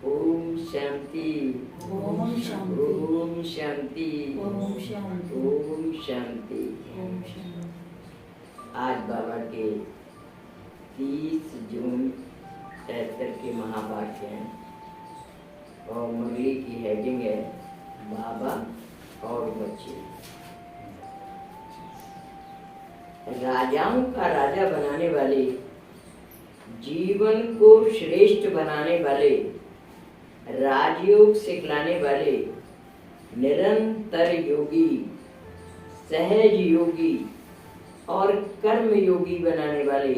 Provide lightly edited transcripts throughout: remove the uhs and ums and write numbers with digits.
ओम शांति। ओम शांति। ओम शांति। ओम शांति। ओम शांति। ओम शांति। आज बाबा के 30 जून 73 के महावाक्य हैं और मुरली की हेडिंग है बाबा और बच्चे। राजाओं का राजा बनाने वाले, जीवन को श्रेष्ठ बनाने वाले, राजयोग सिखलाने वाले, निरंतर योगी, सहज योगी और कर्म योगी बनाने वाले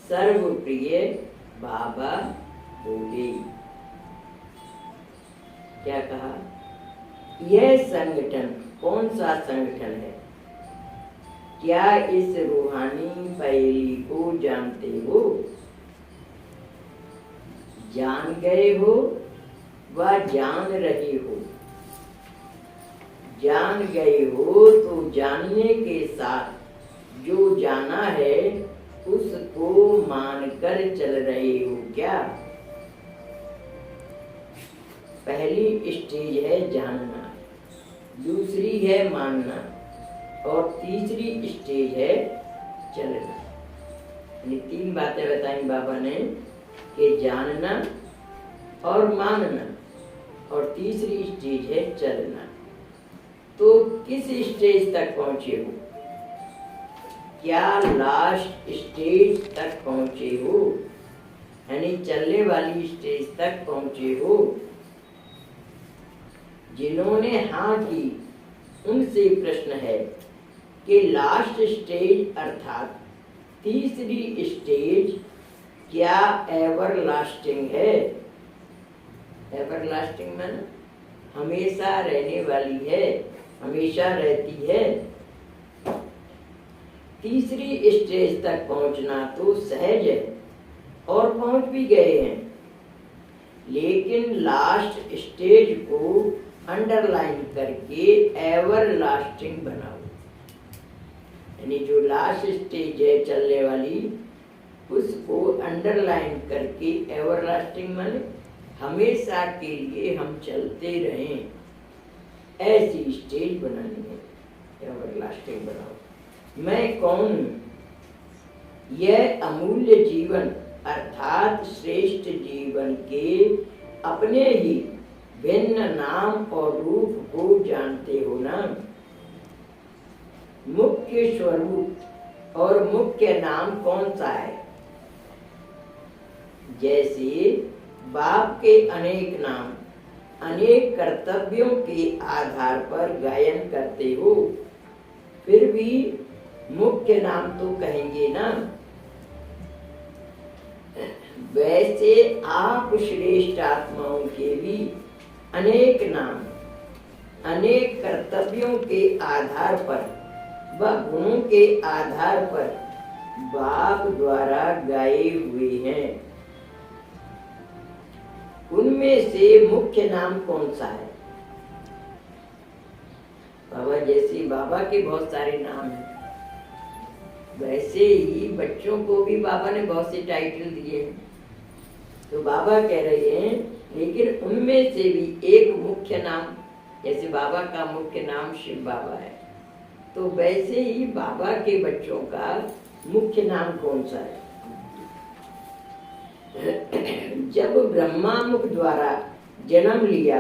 सर्वप्रिय बाबा बोले। क्या कहा? यह संगठन कौन सा संगठन है? क्या इस रूहानी पहेली को जानते हो? जान गए हो व जान रहे हो? जान गए हो तो जानने के साथ जो जाना है उसको मानकर चल रहे हो क्या? पहली स्टेज है जानना, दूसरी है मानना और तीसरी स्टेज है चलना। यानी 3 बातें बताई बाबा ने कि जानना और मानना और तीसरी स्टेज है चलना। तो किस स्टेज तक पहुंचे हो? क्या लास्ट स्टेज तक पहुंचे हो? यानी चलने वाली स्टेज तक पहुंचे हो? जिन्होंने हाँ की उनसे प्रश्न है कि लास्ट स्टेज अर्थात तीसरी स्टेज क्या एवर लास्टिंग है? एवर लास्टिंग माने हमेशा रहने वाली है, हमेशा रहती है। तीसरी स्टेज तक पहुंचना तो सहज है और पहुंच भी गए हैं, लेकिन लास्ट स्टेज को अंडरलाइन करके एवर लास्टिंग बनाओ। यानी जो लास्ट स्टेज है चलने वाली उसको अंडरलाइन करके एवर लास्टिंग माने हमेशा के लिए हम चलते रहें, ऐसी स्टेज बनानी है। एवर लास्टिंग बनाओ। मैं कौन हूँ? यह अमूल्य जीवन अर्थात श्रेष्ठ जीवन के अपने ही भिन्न नाम और रूप को जानते हो ना? मुख्य स्वरूप और मुख्य नाम कौन सा है? जैसे बाप के अनेक नाम अनेक कर्तव्यों के आधार पर गायन करते हो, फिर भी मुख्य नाम तो कहेंगे ना? वैसे आप श्रेष्ठ आत्माओं के भी अनेक नाम अनेक कर्तव्यों के आधार पर व गुणों के आधार पर बाप द्वारा गाए हुए हैं। उनमें से मुख्य नाम कौन सा है? बाबा जैसे बाबा के बहुत सारे नाम हैं, वैसे ही बच्चों को भी बाबा ने बहुत से टाइटल दिए हैं। तो बाबा कह रहे हैं लेकिन उनमें से भी एक मुख्य नाम, जैसे बाबा का मुख्य नाम शिव बाबा है, तो वैसे ही बाबा के बच्चों का मुख्य नाम कौन सा है? जब ब्रह्मा मुख द्वारा जन्म लिया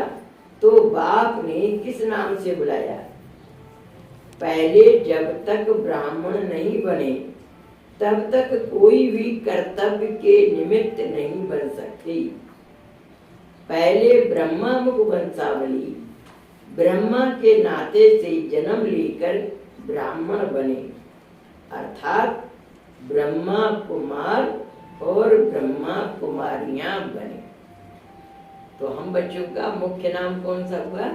तो बाप ने किस नाम से बुलाया? पहले जब तक ब्राह्मण नहीं बने तब तक कोई भी कर्तव्य के निमित्त नहीं बन सकती। पहले ब्रह्मा मुख वंशावली ब्रह्मा के नाते से जन्म लेकर ब्राह्मण बने, अर्थात ब्रह्मा कुमार और ब्रह्मा कुमारियां बने। तो हम बच्चों का मुख्य नाम कौन सा हुआ?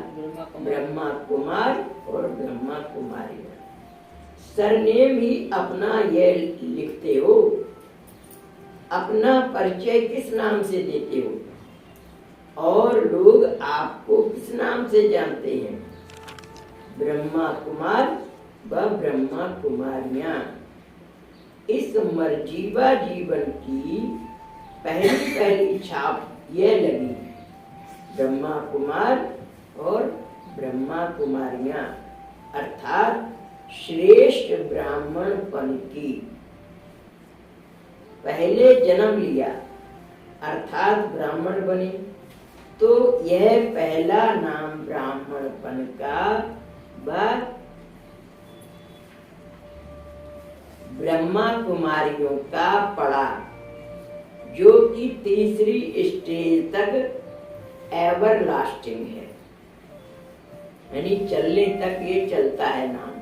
ब्रह्मा कुमार और ब्रह्मा कुमारियां। सरनेम ही अपना ये लिखते हो, अपना परिचय किस नाम से देते हो और लोग आपको किस नाम से जानते हैं? ब्रह्मा कुमार व ब्रह्मा कुमारियां। इस मर्जीवा जीवन की पहली छाप यह लगी ब्रह्मा कुमार और ब्रह्मा कुमारियां, अर्थात श्रेष्ठ ब्राह्मणपन की पहले जन्म लिया अर्थात ब्राह्मण बने, तो यह पहला नाम ब्राह्मणपन का व ब्रह्मा कुमारियों का पड़ा, जो कि तीसरी स्टेज तक एवर लास्टिंग है, यानी चलने तक ये चलता है नाम।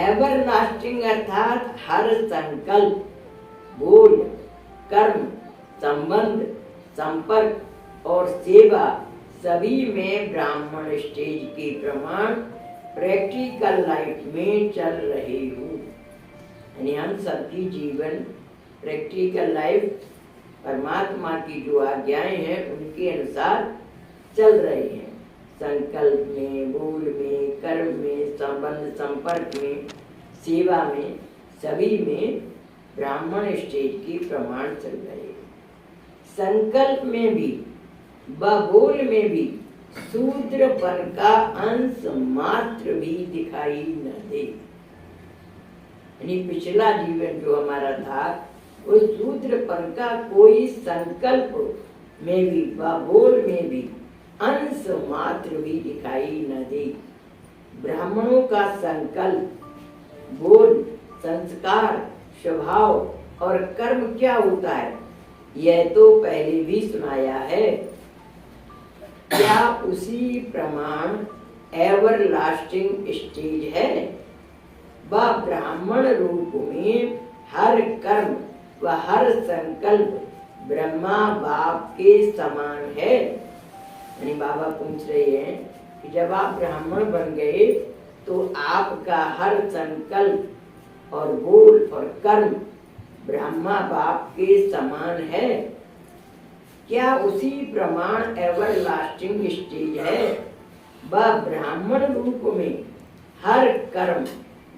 एवर लास्टिंग अर्थात हर संकल्प, बोल, कर्म, संबंध, संपर्क और सेवा सभी में ब्राह्मण स्टेज के प्रमाण प्रैक्टिकल लाइफ में चल रहे हो, यानी हम सबकी जीवन प्रैक्टिकल लाइफ परमात्मा की जो आज्ञाएं हैं उनके अनुसार चल रहे हैं। संकल्प में, बोल में, कर्म में, संबंध, संपर्क में, सेवा में, सभी में ब्राह्मण स्टेज की प्रमाण चल रहे हैं। संकल्प में भी व बोल में भी शूद्रपन का अंश मात्र भी दिखाई न दे, यानी पिछला जीवन जो हमारा था वो शूद्रपन का कोई संकल्प में भी व बोल में भी अंश मात्र भी दिखाई न दे। ब्राह्मणों का संकल्प, बोल, संस्कार, स्वभाव और कर्म क्या होता है यह तो पहले भी सुनाया है। क्या उसी प्रमाण एवर लास्टिंग स्टेज है? वह ब्राह्मण रूप में हर कर्म व हर संकल्प ब्रह्मा बाप के समान है। यानी बाबा पूछ रहे हैं कि जब आप ब्राह्मण बन गए तो आपका हर संकल्प और बोल और कर्म ब्रह्मा बाप के समान है। क्या उसी प्रमाण एवर लास्टिंग स्टेज है? वह ब्राह्मण रूप में हर कर्म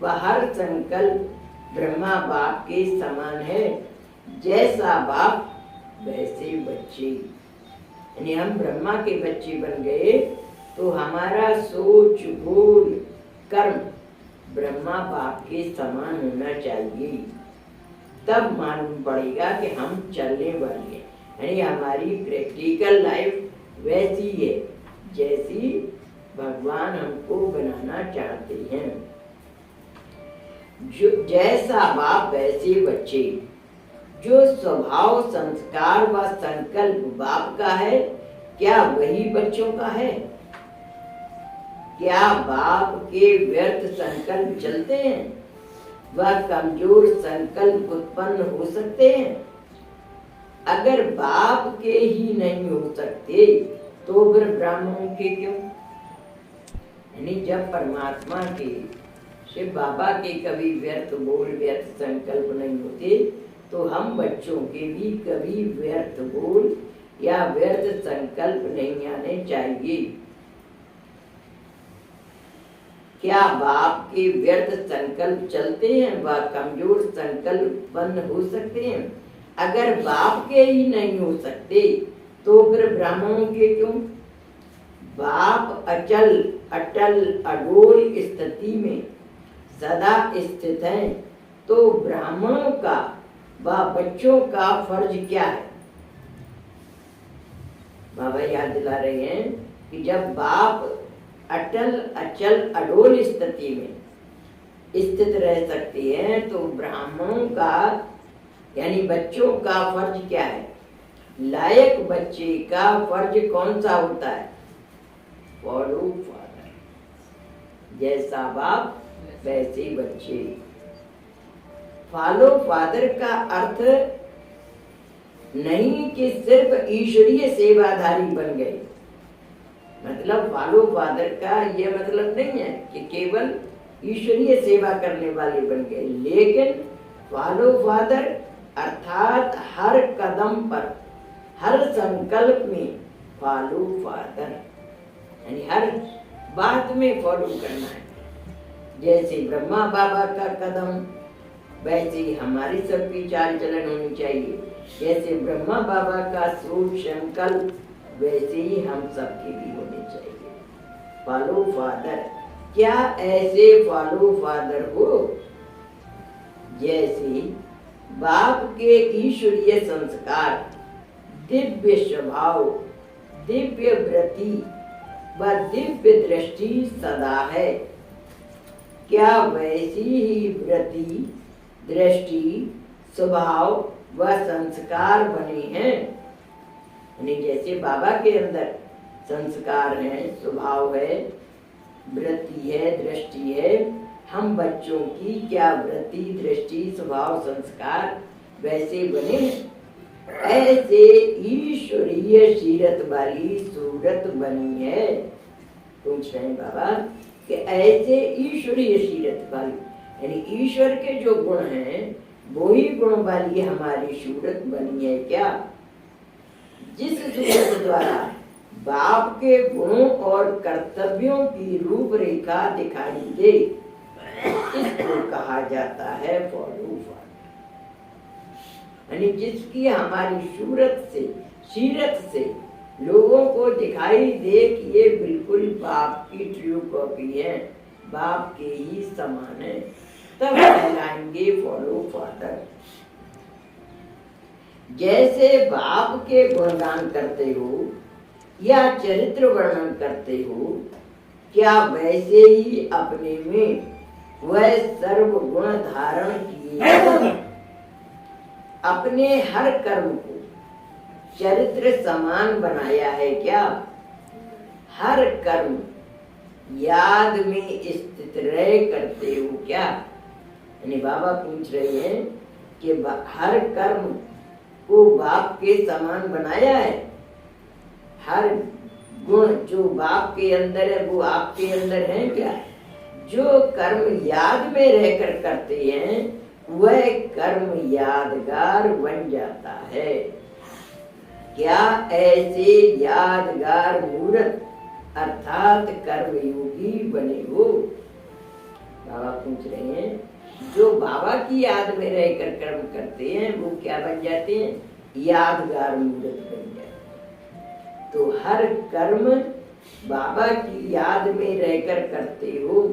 व हर संकल्प ब्रह्मा बाप के समान है। जैसा बाप वैसे बच्चे, यानी हम ब्रह्मा के बच्चे बन गए तो हमारा सोच, बोल, कर्म ब्रह्मा बाप के समान होना चाहिए, तब मालूम पड़ेगा कि हम चलने वाले हैं। यानी हमारी प्रैक्टिकल लाइफ वैसी है जैसी भगवान हमको बनाना चाहते हैं। जो जैसा बाप वैसे बच्चे, जो स्वभाव, संस्कार व संकल्प बाप का है क्या वही बच्चों का है? क्या बाप के व्यर्थ संकल्प चलते हैं? वह कमजोर संकल्प उत्पन्न हो सकते हैं? अगर बाप के ही नहीं हो सकते तो फिर ब्राह्मणों के क्यों? यानी जब परमात्मा के, शिव बाबा के कभी व्यर्थ बोल, व्यर्थ संकल्प नहीं होते तो हम बच्चों के भी कभी व्यर्थ बोल या व्यर्थ संकल्प नहीं आने चाहिए। क्या बाप के व्यर्थ संकल्प चलते हैं? वह कमजोर संकल्प उत्पन्न हो सकते हैं? अगर बाप के ही नहीं हो सकते तो फिर ब्राह्मणों के क्यों? बाप अचल, अटल, अडोल स्थिति में सदा स्थित है, तो ब्राह्मणों का व बच्चों का फर्ज क्या है? बाबा याद दिला रहे हैं कि जब बाप अटल, अचल, अडोल स्थिति में स्थित रह सकते हैं तो ब्राह्मणों का यानी बच्चों का फर्ज क्या है? लायक बच्चे का फर्ज कौन सा होता है? फॉलो फादर, जैसा बाप वैसे बच्चे। फॉलो फादर का अर्थ नहीं कि सिर्फ ईश्वरीय सेवाधारी बन गए, मतलब फॉलो फादर का यह मतलब नहीं है कि केवल ईश्वरीय सेवा करने वाले बन गए, लेकिन फॉलो फादर अर्थात हर कदम पर, हर संकल्प में फॉलो फादर, यानी हर बात में फॉलो करना है। जैसे ब्रह्मा बाबा का कदम वैसे ही हमारी सबकी चाल चलन होनी चाहिए। जैसे ब्रह्मा बाबा का सोच, संकल्प वैसे ही हम सबके भी होने चाहिए। फॉलो फादर, क्या ऐसे फॉलो फादर हो जैसे बाप के ईश्वरीय संस्कार, दिव्य स्वभाव, दिव्य व्रति व दिव्य दृष्टि सदा है। क्या वैसी ही व्रति, दृष्टि, स्वभाव व संस्कार बने हैं? यानी जैसे बाबा के अंदर संस्कार है, स्वभाव है, वृत्ति है, दृष्टि है, हम बच्चों की क्या वृत्ति, दृष्टि, स्वभाव, संस्कार वैसे बने हैं? ऐसे ईश्वरीय सीरत वाली सूरत बनी है। पूछ रहे हैं बाबा कि ऐसे ईश्वरीय सीरत वाली, यानी ईश्वर के जो गुण हैं वो ही गुण वाली हमारी सूरत बनी है क्या? जिस सूरत द्वारा बाप के गुणों और कर्तव्यों की रूपरेखा दिखाई दे, इसको कहा जाता है फॉलो फादर। यानी जिसकी हमारी सूरत से, सीरत से लोगों को दिखाई दे कि ये बिल्कुल बाप की ट्रू कॉपी है, बाप के ही समान है, तब कहलाएंगे फॉलो फादर। जैसे बाप के गुणगान करते हो या चरित्र वर्णन करते हो, क्या वैसे ही अपने में वह सर्व गुण धारण किए अपने हर कर्म को चरित्र समान बनाया है क्या? हर कर्म याद में स्थित रह करते हो क्या? यानी बाबा पूछ रहे हैं कि हर कर्म को बाप के समान बनाया है? हर गुण जो बाप के अंदर है वो आपके अंदर है क्या? जो कर्म याद में रहकर करते हैं वह कर्म यादगार बन जाता है। क्या ऐसे यादगार मूर्त अर्थात कर्मयोगी बने हो? बाबा पूछ रहे हैं जो बाबा की याद में रहकर कर्म करते हैं वो क्या बन जाते हैं? यादगार मूर्त बन जाते हैं। तो हर कर्म बाबा की याद में रहकर करते हो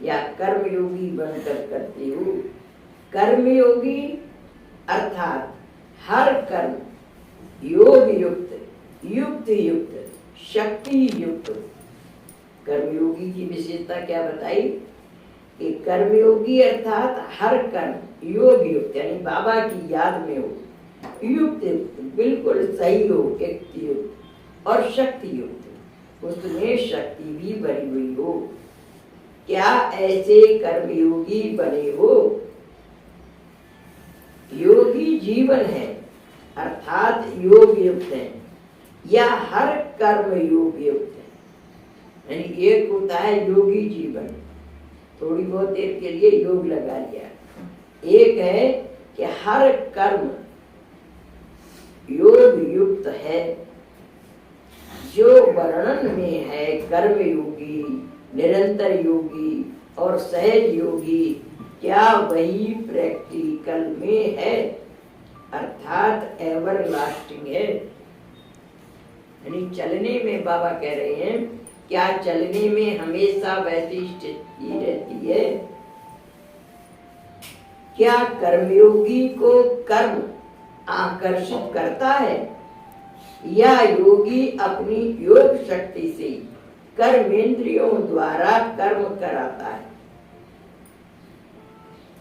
या कर्मयोगी बनकर करते हो? कर्मयोगी अर्थात हर कर्म योग युक्त, युक्त युक्त, शक्ति युक्त। कर्मयोगी की विशेषता क्या बताई कि कर्मयोगी अर्थात हर कर्म योग युक्त, यानी बाबा की याद में हो, युक्त युक्त, बिल्कुल सही हो, युक्ति युक्त और शक्ति युक्त, उसमें शक्ति भी भरी हुई हो। क्या ऐसे कर्मयोगी बने हो? योगी जीवन है अर्थात योग युक्त है या हर कर्म योग युक्त है? यानी एक होता है योगी जीवन, थोड़ी बहुत देर के लिए योग लगा लिया, एक है कि हर कर्म योग युक्त है। जो वर्णन में है कर्म योगी, निरंतर योगी और सहज योगी, क्या वही प्रैक्टिकल में है अर्थात एवर लास्टिंग है? यानी चलने में बाबा कह रहे हैं क्या चलने में हमेशा वैसी स्थिति रहती है? क्या कर्मयोगी को कर्म आकर्षित करता है या योगी अपनी योग शक्ति से कर्मेंद्रियों द्वारा कर्म कराता है?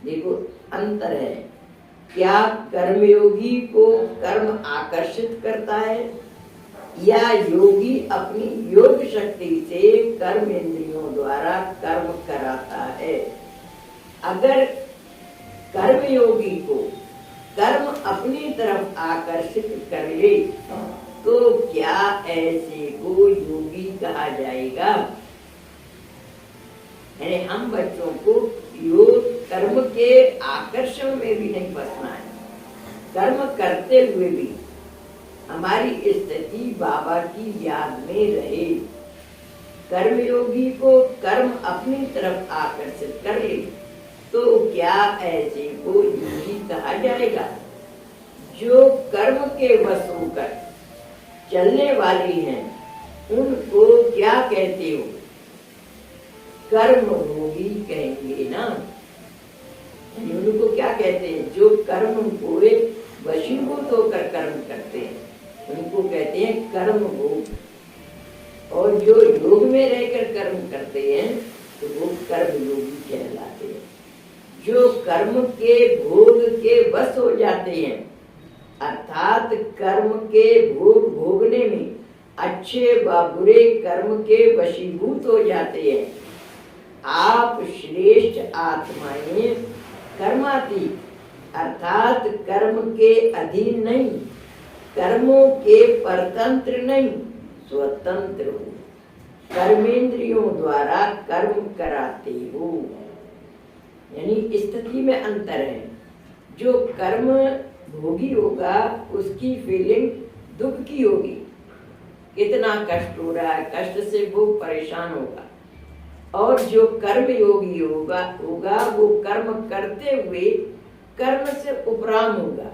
देखो अंतर है, क्या कर्मयोगी को कर्म आकर्षित करता है या योगी अपनी योग शक्ति से कर्मेंद्रियों द्वारा कर्म कराता है? अगर कर्मयोगी को कर्म अपनी तरफ आकर्षित कर ले तो क्या ऐसे को योगी कहा जाएगा? यानी हम बच्चों को योग कर्म के आकर्षण में भी नहीं फंसना है, कर्म करते हुए भी हमारी स्थिति बाबा की याद में रहे। कर्मयोगी को कर्म अपनी तरफ आकर्षित कर ले तो क्या ऐसे को योगी कहा जाएगा? जो कर्म के वश होकर चलने वाली हैं उनको क्या कहते हो? कर्म भोगी कहेंगे ना। उनको क्या कहते हैं? जो कर्म को वशीभूत होकर कर्म करते हैं उनको कहते हैं कर्म भोग। और जो योग में रहकर कर्म करते हैं तो वो कर्म योगी कहलाते हैं। जो कर्म के भोग के वश हो जाते हैं अर्थात कर्म के भोग भोगने में अच्छे व बुरे कर्म के वशीभूत हो जाते हैं। आप श्रेष्ठ आत्माएं कर्मातीत अर्थात कर्म के अधीन नहीं, कर्मों के परतंत्र नहीं, स्वतंत्र हो, कर्मेंद्रियों द्वारा कर्म कराते हो। यानी स्थिति में अंतर है। जो कर्म भोगी होगा उसकी फीलिंग दुख की होगी, कितना कष्ट हो रहा है, कष्ट से वो परेशान होगा। और जो कर्म योगी होगा वो कर्म करते हुए कर्म से उपराम होगा,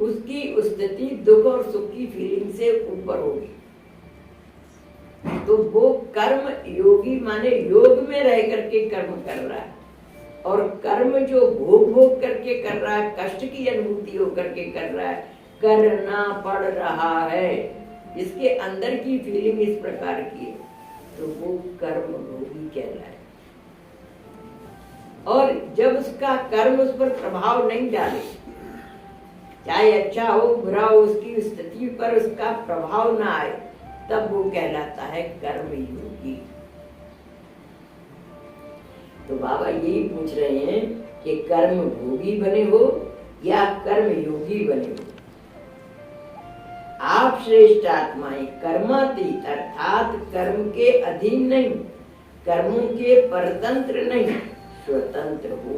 उसकी स्थिति दुख और सुख की फीलिंग से ऊपर होगी। तो वो कर्म योगी माने योग में रह करके कर्म कर रहा है, और कर्म जो भोग भोग करके कर रहा है, कष्ट की अनुभूति होकर के कर रहा है, करना पड़ रहा है, इसके अंदर की फीलिंग इस प्रकार की है, तो वो कर्म भोगी कहलाए। और जब उसका कर्म उस पर प्रभाव नहीं डाले, चाहे अच्छा हो बुरा हो, उसकी स्थिति पर उसका प्रभाव ना आए, तब वो कहलाता है कर्म योगी। तो बाबा यही पूछ रहे हैं कि कर्म भोगी बने हो या कर्म योगी बने हो। आप श्रेष्ठ आत्माएं कर्मातीत अर्थात कर्म के अधीन नहीं, कर्मों के परतंत्र नहीं, स्वतंत्र हो,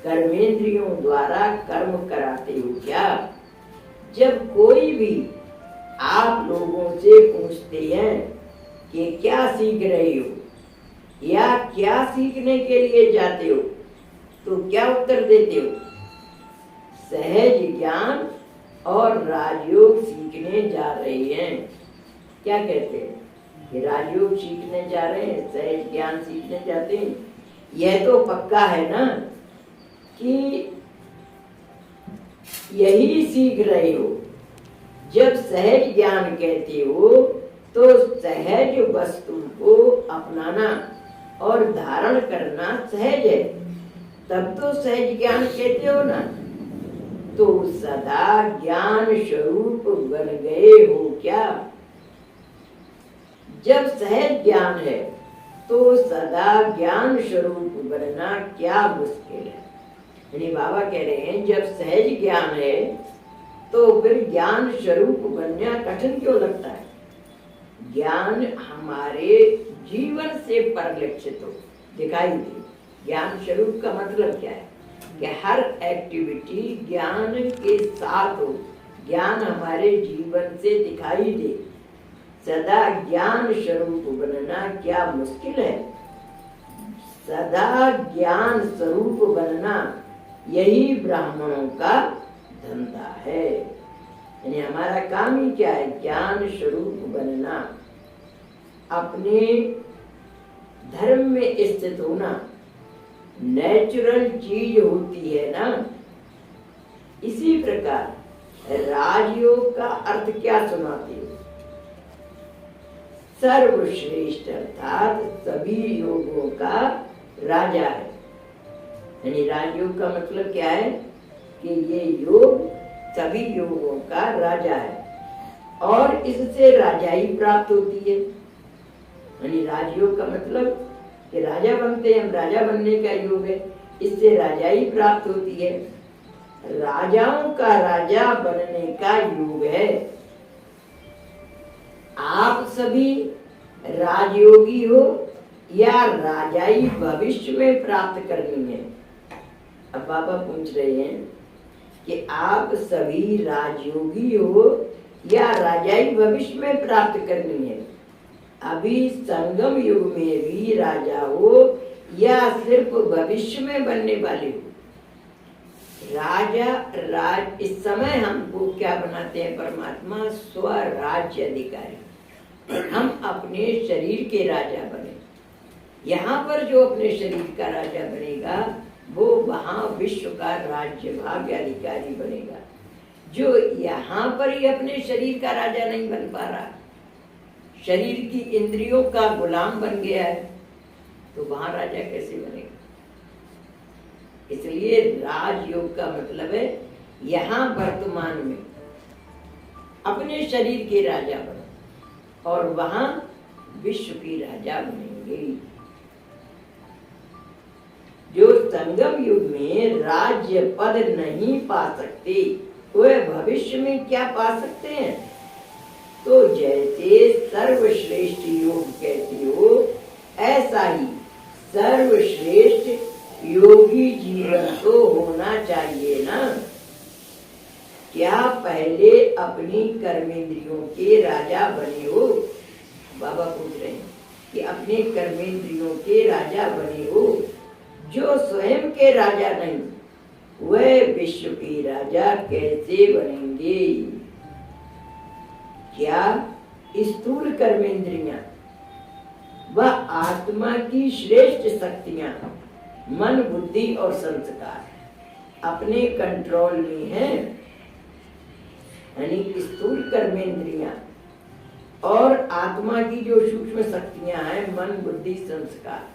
कर्मेंद्रियों द्वारा कर्म कराते हो क्या? जब कोई भी आप लोगों से पूछते हैं कि क्या सीख रहे हो या क्या सीखने के लिए जाते हो, तो क्या उत्तर देते हो? सहज ज्ञान और राजयोग सीखने जा रहे हैं। क्या कहते हैं कि राजयोग सीखने जा रहे हैं, सहज ज्ञान सीखने जाते हैं। यह तो पक्का है ना कि यही सीख रहे हो। जब सहज ज्ञान कहते हो तो सहज वस्तु को अपनाना और धारण करना सहज है, तब तो सहज ज्ञान कहते हो ना। तो सदा ज्ञान स्वरूप बन गए हो क्या? जब सहज ज्ञान है तो सदा ज्ञान स्वरूप बनना क्या मुश्किल है। यानी बाबा कह रहे हैं जब सहज ज्ञान है तो फिर ज्ञान स्वरूप बनना कठिन क्यों लगता है? ज्ञान हमारे जीवन से परिलक्षित हो, दिखाई दे। ज्ञान स्वरूप का मतलब क्या है कि हर एक्टिविटी ज्ञान के साथ हो, ज्ञान हमारे जीवन से दिखाई दे। सदा ज्ञान स्वरूप बनना क्या मुश्किल है? सदा ज्ञान स्वरूप बनना यही ब्राह्मणों का धंधा है। यानी हमारा काम ही क्या है? ज्ञान स्वरूप बनना, अपने धर्म में स्थित होना। नेचुरल चीज होती है ना। इसी प्रकार राजयोग का अर्थ क्या सुनाते हो? सर्वश्रेष्ठ अर्थात सभी योगों का राजा है। यानी राजयोग का मतलब क्या है कि ये योग सभी योगों का राजा है और इससे राजाई प्राप्त होती है। यानी राजयोग का मतलब कि राजा बनते हैं, हम राजा बनने का योग है, इससे राजाई प्राप्त होती है। राजाओं का राजा बनने का योग है। आप सभी राजयोगी हो या राजाई भविष्य में प्राप्त करनी है? अब बाबा पूछ रहे हैं कि आप सभी राजयोगी हो या राजाई भविष्य में प्राप्त करनी है? अभी संगम युग में भी राजा हो या सिर्फ भविष्य में बनने वाले हो? इस समय हमको क्या बनाते हैं परमात्मा? स्वराज्य अधिकारी। हम अपने शरीर के राजा बने। यहाँ पर जो अपने शरीर का राजा बनेगा वो वहाँ विश्व का राज्य भाग्य अधिकारी बनेगा। जो यहाँ पर ही अपने शरीर का राजा नहीं बन पा रहा, शरीर की इंद्रियों का गुलाम बन गया है, तो वहाँ राजा कैसे बनेगा? इसलिए राजयोग का मतलब है यहाँ वर्तमान में अपने शरीर के राजा बनो और वहाँ विश्व की राजा बनेंगे। जो संगम युग में राज्य पद नहीं पा सकते वह भविष्य में क्या पा सकते हैं? तो जैसे सर्वश्रेष्ठ योग कहते हो ऐसा ही सर्वश्रेष्ठ योगी जीवन तो होना चाहिए ना। क्या पहले अपनी कर्मेंद्रियों के राजा बने हो? बाबा पूछ रहे हैं कि अपने कर्मेंद्रियों के राजा बने हो। जो स्वयं के राजा नहीं वह विश्व की राजा कैसे बनेंगे? क्या स्थूल कर्मेंद्रियां व आत्मा की श्रेष्ठ शक्तियां मन बुद्धि और संस्कार अपने कंट्रोल में है? यानी स्थूल कर्मेंद्रियां और आत्मा की जो सूक्ष्म शक्तियां हैं मन बुद्धि संस्कार,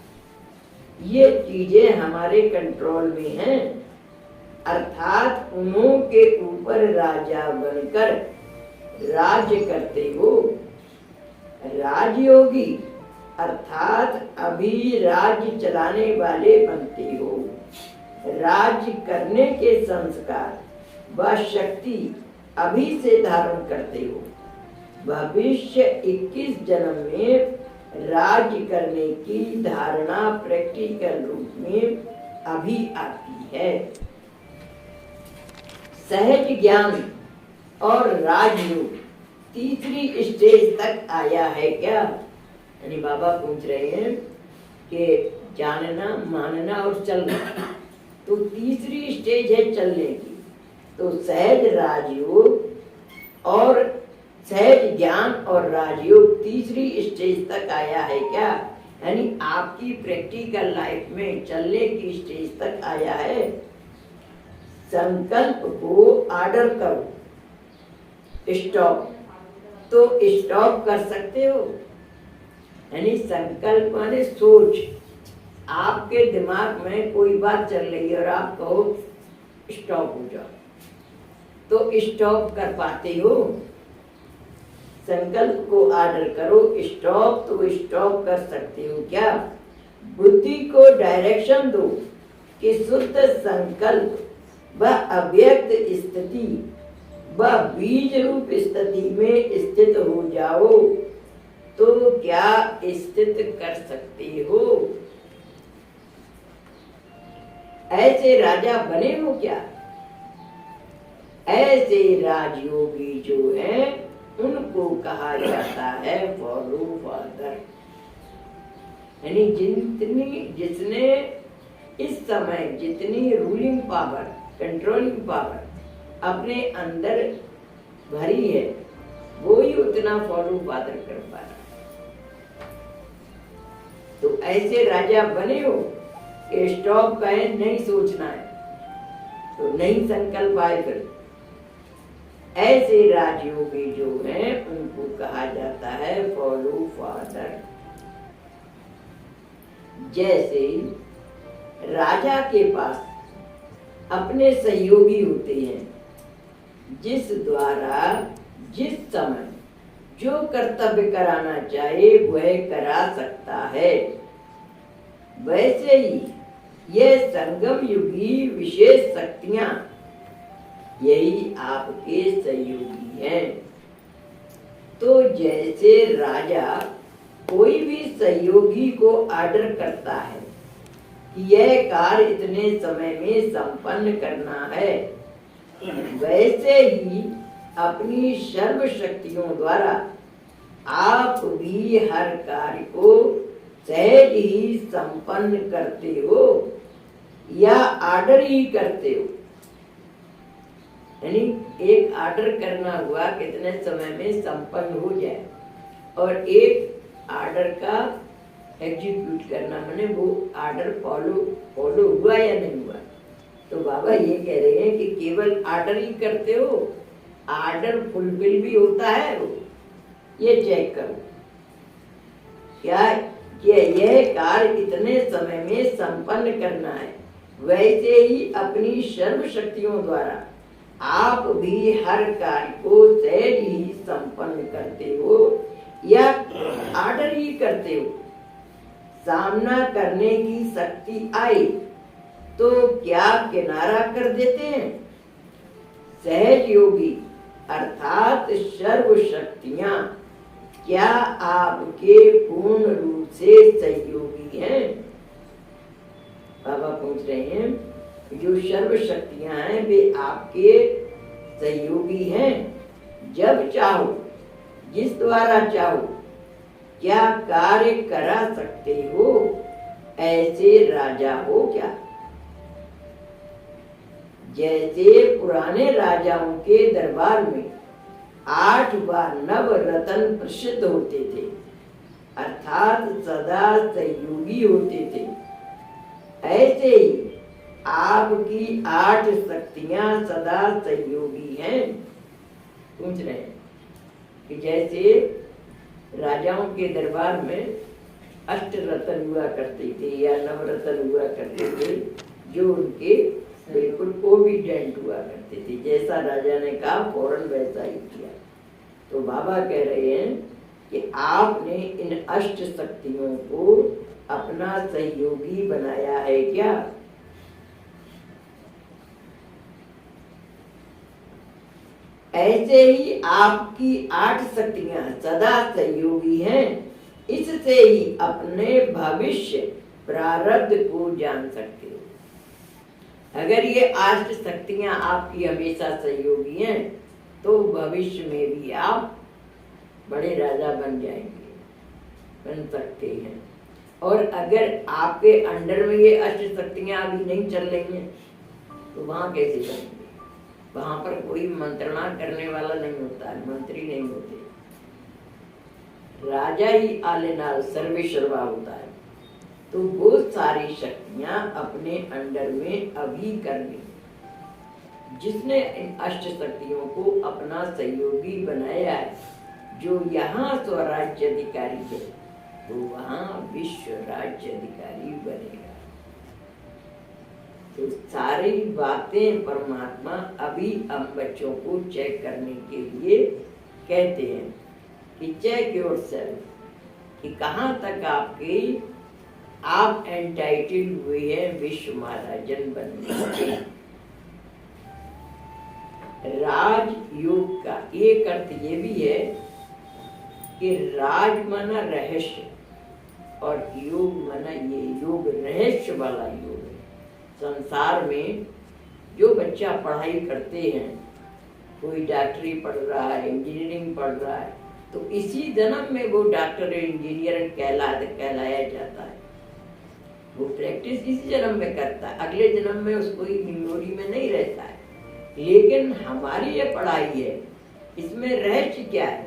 ये चीजें हमारे कंट्रोल में हैं। अर्थात उन्हों के ऊपर राजा बनकर राज्य करते हो। राजयोगी अर्थात अभी राज्य चलाने वाले बनते हो। राज्य करने के संस्कार व शक्ति अभी से धारण करते हो। भविष्य 21 जन्म में राज्य करने की धारणा प्रैक्टिकल रूप में अभी आती है। सहज ज्ञान और राजयोग तीसरी स्टेज तक आया है क्या? यानी बाबा पूछ रहे हैं कि जानना मानना और चलना, तो तीसरी स्टेज है चलने की। तो सहज राजयोग और सहज ज्ञान और राजयोग तीसरी स्टेज तक आया है क्या? यानी आपकी प्रैक्टिकल लाइफ में चलने की स्टेज तक आया है। संकल्प को ऑर्डर करो, स्टॉप, तो स्टॉप कर सकते हो। यानी संकल्प माने सोच। आपके दिमाग में कोई बात चल रही है और आप कहो स्टॉप हो जाओ, तो स्टॉप कर पाते हो? संकल्प को ऑर्डर करो स्टॉप, तो स्टॉप कर सकते हो क्या? बुद्धि को डायरेक्शन दो कि शुद्ध संकल्प व अव्यक्त स्थिति व बीज रूप स्थिति में स्थित हो जाओ, तो क्या स्थित कर सकते हो? ऐसे राजा बने हो क्या? ऐसे राजयोगी जो हैं उनको कहा जाता है फॉलो फादर। यानी जिसने इस समय जितनी रूलिंग पावर कंट्रोलिंग पावर अपने अंदर भरी है वो ही उतना फॉलो फादर कर पा रहा। तो ऐसे राजा बने हो कि स्टॉप कहे नहीं सोचना है, तो नहीं संकल्प आए। फिर ऐसे राजयोगी जो हैं उनको कहा जाता है फॉलो फादर। जैसे राजा के पास अपने सहयोगी होते हैं जिस द्वारा जिस समय जो कर्तव्य कराना चाहे वह करा सकता है, वैसे ही यह संगम युगी विशेष शक्तियां यही आपके सहयोगी हैं। तो जैसे राजा कोई भी सहयोगी को ऑर्डर करता है कि यह कार्य इतने समय में संपन्न करना है, वैसे ही अपनी सर्व शक्तियों द्वारा आप भी हर कार्य को सहज ही संपन्न करते हो या ऑर्डर ही करते हो। यानी एक ऑर्डर करना हुआ कितने समय में संपन्न हो जाए, और एक ऑर्डर का एग्जीक्यूट करना, माने वो ऑर्डर फॉलो हुआ या नहीं हुआ। तो बाबा ये कह रहे हैं कि केवल ऑर्डर ही करते हो, ऑर्डर फुलफिल भी होता है वो, ये चेक करो। क्या यह कार्य इतने समय में संपन्न करना है, वैसे ही अपनी सर्व शक्तियों द्वारा आप भी हर कार्य को सहज ही संपन्न करते हो या ऑर्डर ही करते हो। सामना करने की शक्ति आई तो क्या किनारा कर देते हैं। सहज योगी अर्थात सर्व शक्तियां क्या आपके पूर्ण रूप से सहयोगी हैं। बाबा पूछ रहे हैं, जो सर्व शक्तियां हैं वे आपके सहयोगी हैं। जब चाहो, जिस द्वारा चाहो, क्या कार्य करा सकते हो, ऐसे राजा हो क्या। जैसे पुराने राजाओं के दरबार में 8 बार नव रत्न प्रसिद्ध होते थे, अर्थात सदा सहयोगी होते थे, ऐसे ही आपकी 8 शक्तियां सदा सहयोगी हैं। पूछ रहे हैं कि जैसे राजाओं के दरबार में अष्ट रत्न हुआ करते थे या नवरत्न हुआ करते थे, जो उनके बिल्कुल ओबीडेंट हुआ करते थे, जैसा राजा ने कहा फौरन वैसा ही किया। तो बाबा कह रहे हैं कि आपने इन अष्ट शक्तियों को अपना सहयोगी बनाया है क्या। ऐसे ही आपकी 8 शक्तियां सदा सहयोगी हैं, इससे ही अपने भविष्य प्रारब्ध को जान सकते हो। अगर ये 8 शक्तियां आपकी हमेशा सहयोगी हैं तो भविष्य में भी आप बड़े राजा बन जाएंगे, बन सकते हैं। और अगर आपके अंडर में ये अष्ट शक्तियां अभी नहीं चल रही हैं तो वहां कैसे बनेंगे। वहां पर कोई मंत्रणा करने वाला नहीं होता है, मंत्री नहीं होते, राजा ही आले नाल सर्वे सर्वा होता है। तो वो सारी शक्तियां अपने अंडर में अभी कर ली। जिसने इन अष्ट शक्तियों को अपना सहयोगी बनाया है, जो यहाँ स्वराज्य अधिकारी है, तो वहां विश्व राज्य अधिकारी बनेगा। तो सारी बातें परमात्मा अभी हम बच्चों को चेक करने के लिए कहते हैं कि चेक योरसेल्फ, कि कहाँ तक आप एंटाइटल्ड हुए हैं विश्व महाराजन बनने के। राजयोग का एक अर्थ ये भी है कि राज माना रहस्य और योग माना ये योग रहस्य वाला योग है। संसार में जो बच्चा पढ़ाई करते हैं, कोई डॉक्टरी पढ़ रहा है, इंजीनियरिंग पढ़ रहा है, तो इसी जन्म में वो डॉक्टर इंजीनियर कहलाया जाता है। वो प्रैक्टिस इसी जन्म में करता है, अगले जन्म में उसको मेमोरी में नहीं रहता है। लेकिन हमारी ये पढ़ाई है, इसमें रहस्य क्या है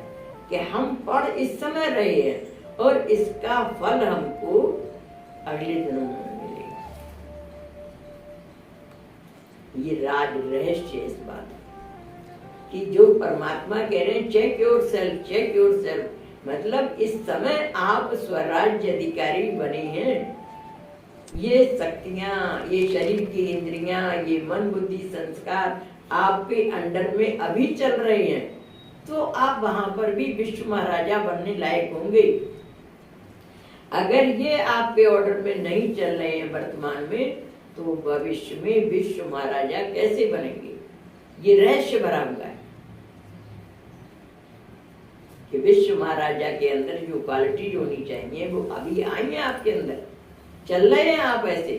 कि हम पढ़ इस समय रहे हैं और इसका फल हमको अगले जन्म में मिलेगा। ये राज रहस्य है इस बात कि जो परमात्मा कह रहे हैं चेक योरसेल्फ, चेक योरसेल्फ, मतलब इस समय आप स्वराज्य अधिकारी बने हैं। ये शक्तियां, ये शरीर की इंद्रियां, ये मन बुद्धि संस्कार आपके अंडर में अभी चल रहे हैं, तो आप वहां पर भी विश्व महाराजा बनने लायक होंगे। अगर ये आपके ऑर्डर में नहीं चल रहे हैं वर्तमान में, तो भविष्य में विश्व महाराजा कैसे बनेंगे। ये रहस्य भरा हुआ है कि विश्व महाराजा के अंदर जो क्वालिटी होनी चाहिए वो अभी आई है आपके अंदर, चल रहे हैं आप ऐसे।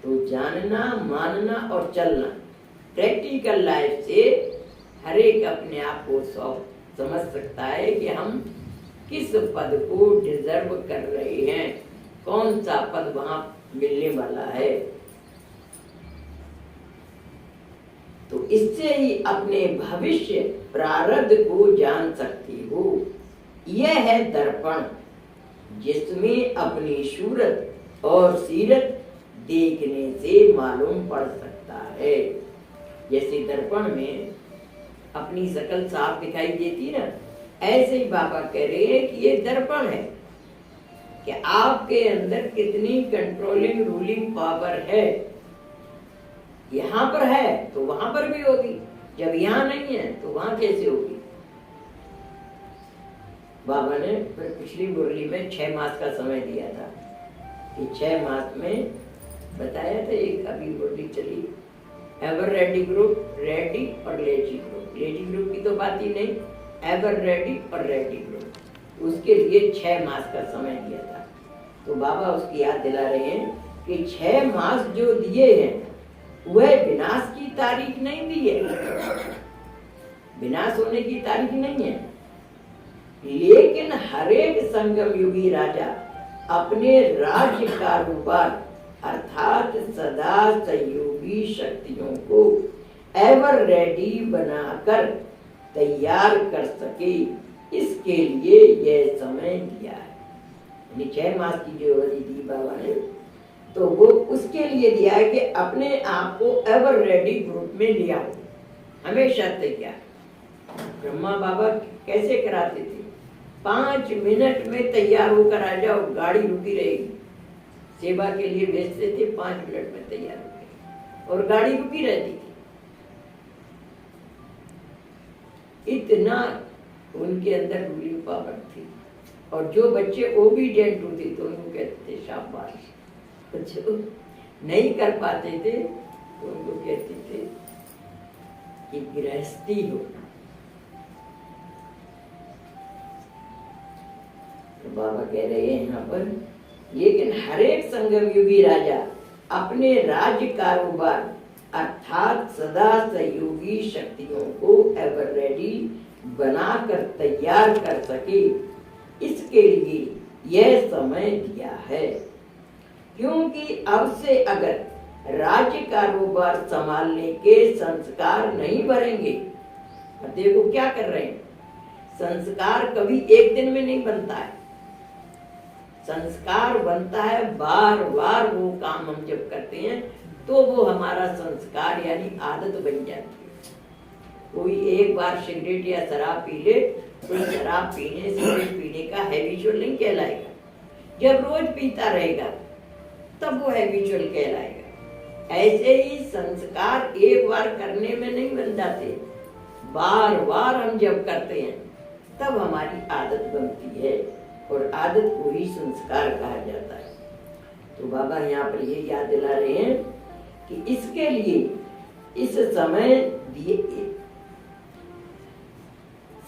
तो जानना, मानना और चलना, प्रैक्टिकल लाइफ से हर एक अपने आप को समझ सकता है कि हम किस पद को डिजर्व कर रहे हैं, कौन सा पद वहां मिलने वाला है। तो इससे ही अपने भविष्य प्रारब्ध को जान सकती हो। यह है दर्पण, जिसमें अपनी सूरत और सीरत देखने से मालूम पड़ सकता है। जैसे दर्पण में अपनी शकल साफ दिखाई देती ना, ऐसे ही बाबा कह रहे हैं कि ये दर्पण है कि आपके अंदर कितनी कंट्रोलिंग रूलिंग पावर है। यहाँ पर है तो वहां पर भी होगी, जब यहाँ नहीं है तो वहां कैसे होगी। बाबा ने फिर पिछली मुरली में 6 मास का समय दिया था कि 6 मास में बताया था। एक अभी मुरली चली एवर रेडी ग्रुप, रेडी और लेजी ग्रुप। लेजी ग्रुप की तो बात ही नहीं, एवर रेडी और रेडी ग्रुप, उसके लिए 6 मास का समय दिया था। तो बाबा उसकी याद दिला रहे हैं कि 6 मास जो दिए हैं वह विनाश की तारीख नहीं दी है, विनाश होने की तारीख नहीं है, लेकिन हरेक संगम युगी राजा अपने राज्य कारोबार अर्थात सदा सहयोगी शक्तियों को एवर रेडी बनाकर तैयार कर सके, इसके लिए यह समय दिया है। 6 मास की जो अवधि दी बाबा ने, तो वो उसके लिए दिया है कि अपने आप को एवर रेडी ग्रुप में लिया हो, हमेशा तैयार। ब्रह्मा बाबा कैसे कराते थे, 5 मिनट में तैयार होकर आ जाओ, गाड़ी रुकी रहेगी। सेवा के लिए भेजते थे, 5 मिनट में तैयार हो गए और गाड़ी रुकी रहती थी। इतना उनके अंदर रूलिंग पावर थी। और जो बच्चे ओबीडिएंट होते तो उनको कहते थे शाबाश। जो नहीं कर पाते थे तो उनको कहते थे कि गृहस्थी हो। तो बाबा कह रहे हैं यहाँ पर, लेकिन हरेक संगम युगी राजा अपने राज्य कारोबार अर्थात सदा सहयोगी शक्तियों को एवर रेडी बनाकर तैयार कर सके, इसके लिए यह समय दिया है। क्योंकि अब से अगर राज्य कारोबार संभालने के संस्कार नहीं भरेंगे, देखो क्या कर रहे हैं, संस्कार कभी एक दिन में नहीं बनता है। संस्कार बनता है बार बार, वो काम हम जब करते हैं तो वो हमारा संस्कार यानी आदत बन जाती है। कोई एक बार सिगरेट या शराब पी ले तो शराब पीने सिगरेट पीने का हैबिचुअल नहीं कहलाएगा, जब रोज पीता रहेगा तब वो हैबिचुअल कहलाएगा। ऐसे ही संस्कार एक बार करने में नहीं बन जाते, बार बार हम जब करते हैं तब हमारी आदत बनती है और आदत को ही संस्कार कहा जाता है। तो बाबा यहाँ पर ये याद दिला रहे हैं कि इसके लिए इस समय दिए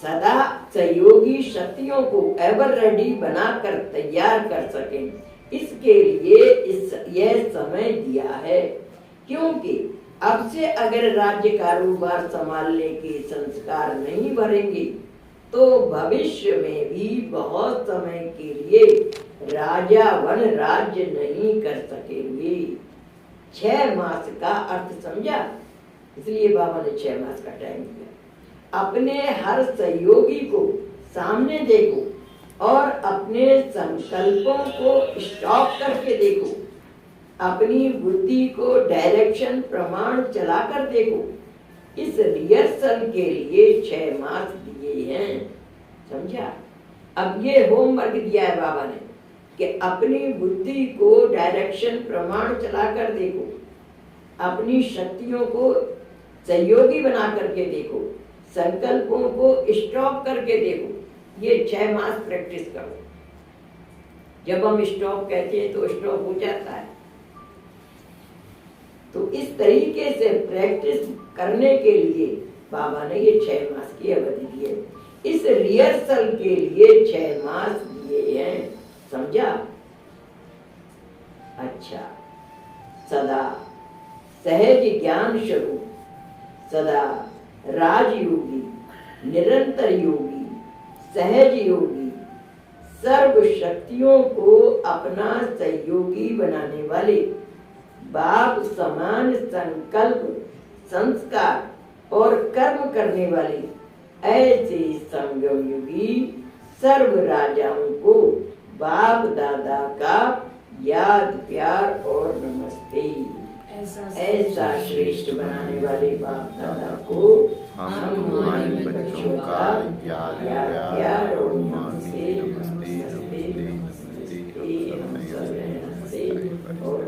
सदा सहयोगी शक्तियों को एवर रेडी बनाकर तैयार कर सकें, इसके लिए यह समय दिया है। क्योंकि अब से अगर राज्य कारोबार संभालने के संस्कार नहीं भरेंगे तो भविष्य में भी बहुत समय के लिए राजा वन राज्य नहीं कर सकेंगे। 6 मास का अर्थ समझा, इसलिए बाबा ने 6 मास का टाइम दिया। अपने हर सहयोगी को सामने देखो और अपने संकल्पों को स्टॉप करके देखो, अपनी बुद्धि को डायरेक्शन प्रमाण चलाकर देखो। इस रिहर्सल के लिए 6 मास दिए हैं, समझा। अब ये होमवर्क दिया है बाबा ने कि अपनी बुद्धि को डायरेक्शन प्रमाण चलाकर देखो, अपनी शक्तियों को सहयोगी बना करके देखो, संकल्पों को स्टॉप करके देखो। ये 6 मास प्रैक्टिस करो। जब हम स्टॉप कहते हैं तो स्टॉप हो जाता है। तो इस तरीके से प्रैक्टिस करने के लिए बाबा ने ये 6 मास की अवधि दी है। इस रिहर्सल के लिए 6 मास दिए हैं, समझा। अच्छा, सदा सहज ज्ञान स्वरूप, सदा राजयोगी, निरंतर योगी, सहज योगी, सर्व शक्तियों को अपना सहयोगी बनाने वाले बाप समान संकल्प, संस्कार और कर्म करने वाली ऐसे संगम युगी सर्व राजाओं को बाप दादा का याद प्यार और नमस्ते। ऐसा श्रेष्ठ बनाने वाले बाप दादा को हम हमारे बच्चों का याद प्यार और नमस्ते और